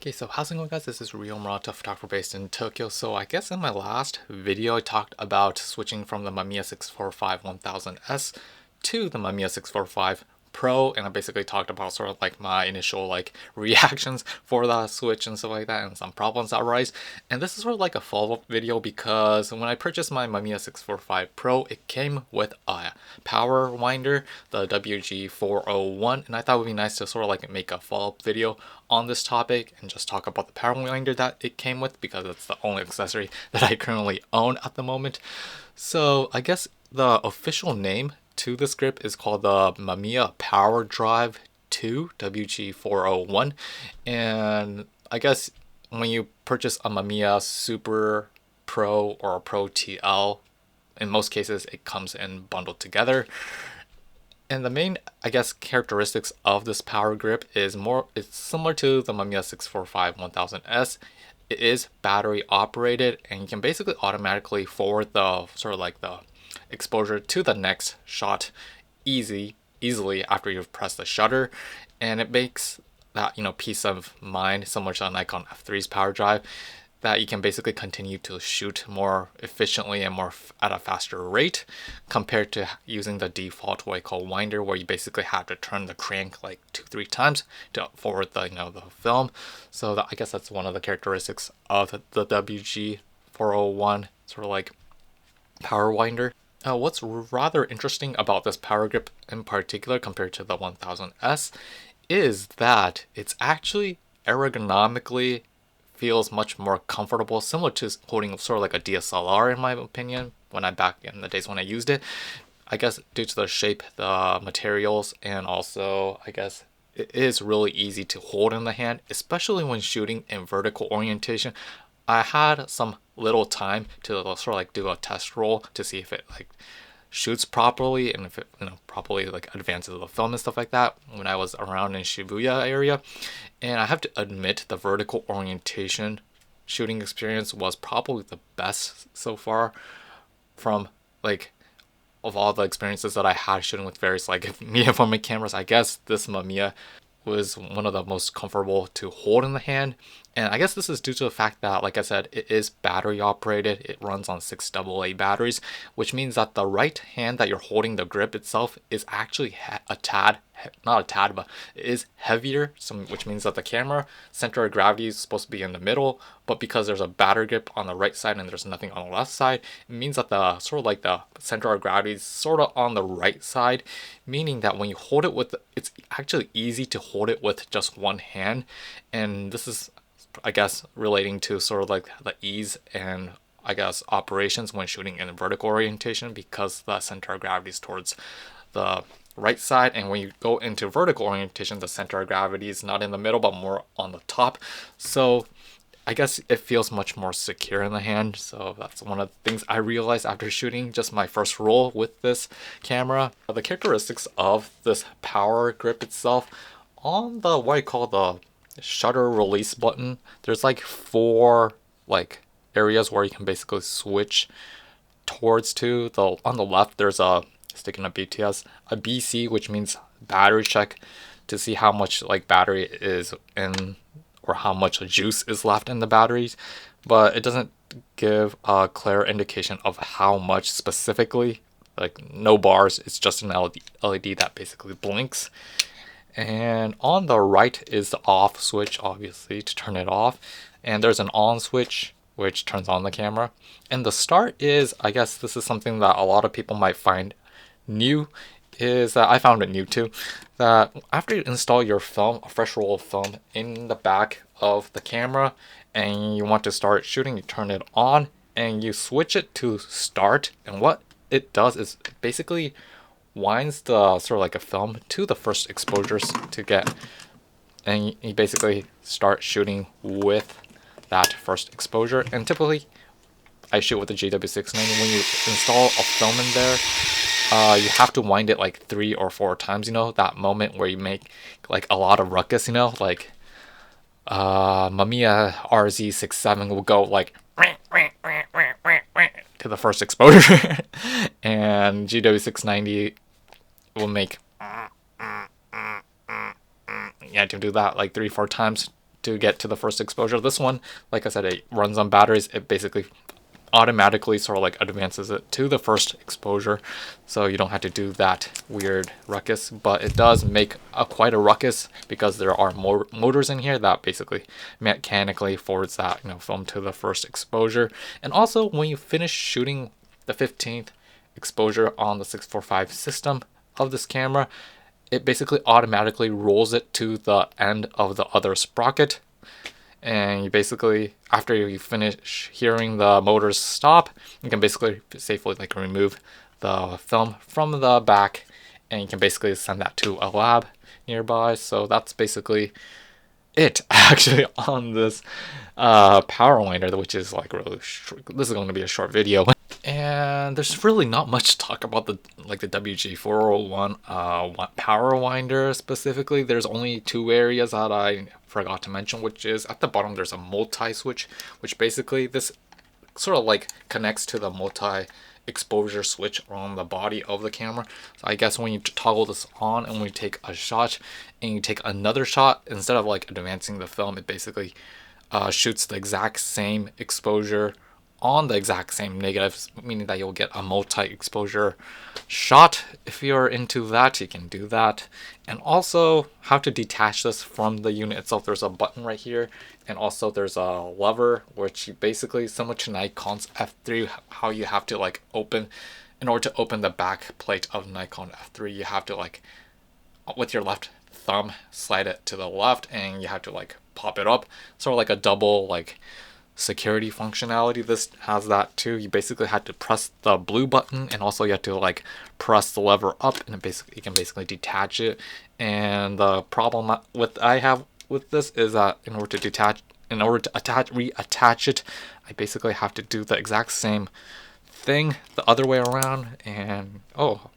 Okay, so how's it going, guys? This is Ryo Murata, photographer based in Tokyo. So I guess in my last video I talked about switching from the Mamiya 645 1000S to the Mamiya 645 Pro, and I basically talked about sort of like my initial reactions for that switch and stuff like that, and some problems that arise. And this is sort of like a follow-up video because when I purchased my Mamiya 645 Pro, it came with a power winder, the WG401, and I thought it would be nice to sort of like make a follow-up video on this topic and just talk about the power winder that it came with, because it's the only accessory that I currently own at the moment. So I guess the official name to this grip is called the Mamiya Power Drive 2 WG401, and I guess when you purchase a Mamiya Super Pro or a Pro TL, in most cases it comes in bundled together. And the main, I guess, characteristics of this power grip is it's similar to the Mamiya 645 1000S. It is battery operated, and you can basically automatically forward the sort of like the exposure to the next shot easily after you've pressed the shutter, and it makes that peace of mind similar to a Nikon F3's power drive, that you can basically continue to shoot more efficiently and more at a faster rate compared to using the default way called winder, where you basically have to turn the crank like 2-3 times to forward the the film. So I guess that's one of the characteristics of the WG401 sort of like power winder. What's rather interesting about this power grip in particular compared to the 1000S is that it's actually ergonomically feels much more comfortable, similar to holding sort of like a DSLR in my opinion, when back in the days when I used it. I guess due to the shape, the materials, and also I guess it is really easy to hold in the hand, especially when shooting in vertical orientation. I had some little time to sort of like do a test roll to see if it like shoots properly and if it properly like advances the film and stuff like that when I was around in Shibuya area. And I have to admit, the vertical orientation shooting experience was probably the best so far from of all the experiences that I had shooting with various medium format cameras. I guess this Mamiya was one of the most comfortable to hold in the hand. And I guess this is due to the fact that, like I said, it is battery operated. It runs on 6 AA batteries, which means that the right hand that you're holding the grip itself is actually not a tad, but it is heavier, which means that the camera center of gravity is supposed to be in the middle, but because there's a battery grip on the right side and there's nothing on the left side, it means that the sort of like the center of gravity is sort of on the right side, meaning that when you hold it it's actually easy to hold it with just one hand. And this is, I guess, relating to sort of like the ease and I guess operations when shooting in vertical orientation, because the center of gravity is towards the right side, and when you go into vertical orientation, the center of gravity is not in the middle but more on the top. So I guess it feels much more secure in the hand. So that's one of the things I realized after shooting just my first roll with this camera. The characteristics of this power grip itself, on the what I call the shutter release button, there's 4 areas where you can basically switch towards to. On the left there's a, sticking a BTS, a BC, which means battery check, to see how much battery is in, or how much juice is left in the batteries, but it doesn't give a clear indication of how much specifically, no bars. It's just an LED that basically blinks. And on the right is the off switch, obviously, to turn it off, and there's an on switch which turns on the camera. And the start is, I guess this is something that a lot of people might find new, is that I found it new too, that after you install your film, a fresh roll of film, in the back of the camera, and you want to start shooting, you turn it on and you switch it to start, and what it does is basically winds the sort of like a film to the first exposures to get, and you basically start shooting with that first exposure. And typically I shoot with the GW690. When you install a film in there, you have to wind it 3 or 4 times, that moment where you make a lot of ruckus, Mamiya RZ67 will go to the first exposure and GW690 will make, you have to do that 3-4 times to get to the first exposure. This one, like I said, it runs on batteries. It basically automatically sort of like advances it to the first exposure, so you don't have to do that weird ruckus. But it does make quite a ruckus because there are more motors in here that basically mechanically forwards that film to the first exposure. And also, when you finish shooting the 15th exposure on the 645 system of this camera, it basically automatically rolls it to the end of the other sprocket. And you basically, after you finish hearing the motors stop, you can basically safely like remove the film from the back, and you can basically send that to a lab nearby. So that's basically it actually on this power winder, which is like really short. This is going to be a short video. And there's really not much to talk about the WG401 power winder specifically. There's only two areas that I forgot to mention, which is at the bottom there's a multi-switch, which basically this sort of like connects to the multi-exposure switch on the body of the camera. So I guess when you toggle this on and when you take a shot and you take another shot, instead of like advancing the film, it basically shoots the exact same exposure on the exact same negatives, meaning that you'll get a multi-exposure shot. If you're into that, you can do that. And also how to detach this from the unit itself. There's a button right here, and also there's a lever, which you basically, similar to Nikon's F3, how you have to like open, in order to open the back plate of Nikon F3, you have to like with your left thumb slide it to the left, and you have to like pop it up, sort of like a double like security functionality. This has that too. You basically had to press the blue button, and also you have to like press the lever up, and you can basically detach it. And the problem I have with this is that in order to reattach it, I basically have to do the exact same thing the other way around, and oh,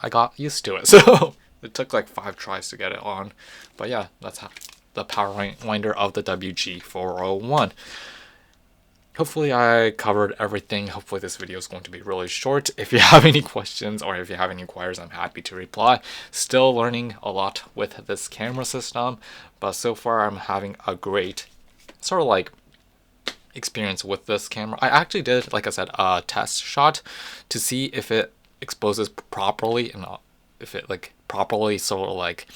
I got used to it. So it took like 5 tries to get it on. But yeah, that's how the power winder of the WG401. Hopefully I covered everything. Hopefully this video is going to be really short. If you have any questions or if you have any inquiries, I'm happy to reply. Still learning a lot with this camera system, but so far I'm having a great sort of like experience with this camera. I actually did, like I said, a test shot to see if it exposes properly and if it like properly sort of like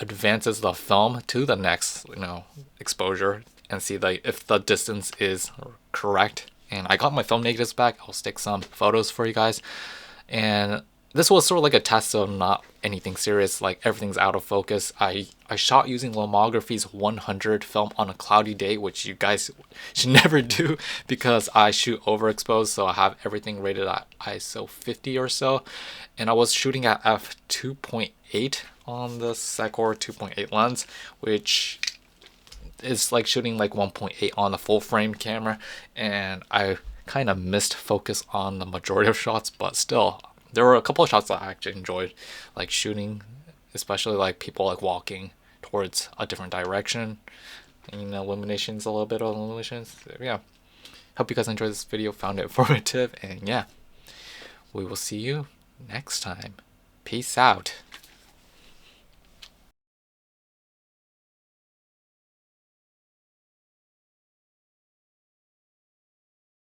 advances the film to the next exposure, and see if the distance is correct. And I got my film negatives back. I'll stick some photos for you guys. And this was sort of like a test of not anything serious, like everything's out of focus. I shot using Lomography's 100 film on a cloudy day, which you guys should never do because I shoot overexposed, so I have everything rated at ISO 50 or so. And I was shooting at f2.8 on the Secor 2.8 lens, which is like shooting like 1.8 on the full frame camera, and I kind of missed focus on the majority of shots. But still, there were a couple of shots that I actually enjoyed, like shooting, especially like people like walking towards a different direction, and illuminations, a little bit of illuminations. Yeah, hope you guys enjoyed this video, found it informative, and yeah, we will see you next time. Peace out.